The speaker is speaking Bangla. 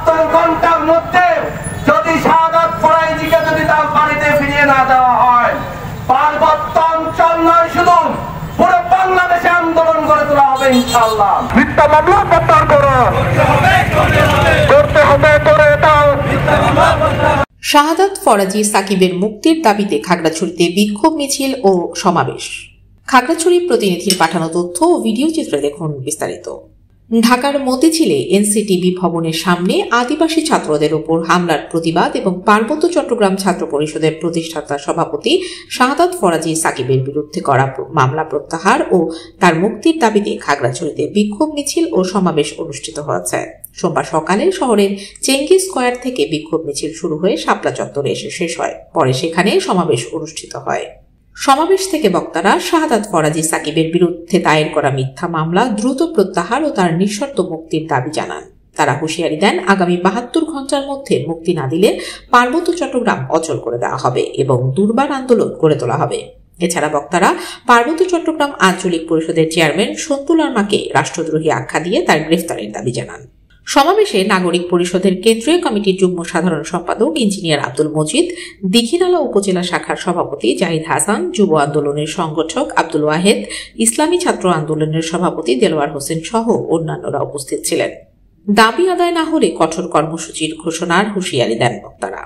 72 ঘন্টার মধ্যে যদি শাহাদাত ফরাইজিকে যদি তার বাড়িতে ফিরিয়ে না দেওয়া হয়, পার্বত্য অঞ্চল নয় শুধু পুরো বাংলাদেশে আন্দোলন করে তোলা হবে ইনশাআল্লাহ। মিথ্যা মামলা প্রত্যাহার করুন, করতে হবে, করে দাও। শাহাদাত ফরাজি সাকিবের মুক্তির দাবিতে খাগড়াছড়িতে বিক্ষোভ মিছিল ও সমাবেশ। খাগড়াছড়ি প্রতিনিধির পাঠানো তথ্য ও ভিডিও চিত্রে দেখুন বিস্তারিত। ঢাকার মতিঝিলে এনসিটিবি ভবনের সামনে আদিবাসী ছাত্রদের উপর হামলার প্রতিবাদ এবং পার্বত্য চট্টগ্রাম ছাত্র পরিষদের প্রতিষ্ঠাতা সভাপতি শাহাদাত ফরাজি সাকিবের বিরুদ্ধে করা মামলা প্রত্যাহার ও তার মুক্তির দাবিতে খাগড়াছড়িতে বিক্ষোভ মিছিল ও সমাবেশ অনুষ্ঠিত হয়েছে। সোমবার সকালে শহরের চেঙ্গি স্কয়ার থেকে বিক্ষোভ মিছিল শুরু হয়ে শাপলা চত্বরে এসে শেষ হয়। পরে সেখানে সমাবেশ অনুষ্ঠিত হয়। সমাবেশ থেকে বক্তারা শাহাদাত ফরাজি সাকিবের বিরুদ্ধে দায়ের করা মিথ্যা মামলা দ্রুত প্রত্যাহার ও তার নিঃশর্ত মুক্তির দাবি জানান। তারা হুঁশিয়ারি দেন, আগামী 72 ঘন্টার মধ্যে মুক্তি না দিলে পার্বত্য চট্টগ্রাম অচল করে দেওয়া হবে এবং দুর্বার আন্দোলন গড়ে তোলা হবে। এছাড়া বক্তারা পার্বত্য চট্টগ্রাম আঞ্চলিক পরিষদের চেয়ারম্যান সন্তু লারমাকে রাষ্ট্রদ্রোহী আখ্যা দিয়ে তার গ্রেফতারের দাবি জানান। সমাবেশে নাগরিক পরিষদের কেন্দ্রীয় কমিটির যুগ্ম সাধারণ সম্পাদক ইঞ্জিনিয়ার আব্দুল মজিদ, দীঘিনালা উপজেলা শাখার সভাপতি জাহিদ হাসান, যুব আন্দোলনের সংগঠক আব্দুল ওয়াহেদ, ইসলামী ছাত্র আন্দোলনের সভাপতি দেলোয়ার হোসেন সহ অন্যান্যরা উপস্থিত ছিলেন। দাবি আদায় না হলে কঠোর কর্মসূচির ঘোষণার হুঁশিয়ারি দেন বক্তারা।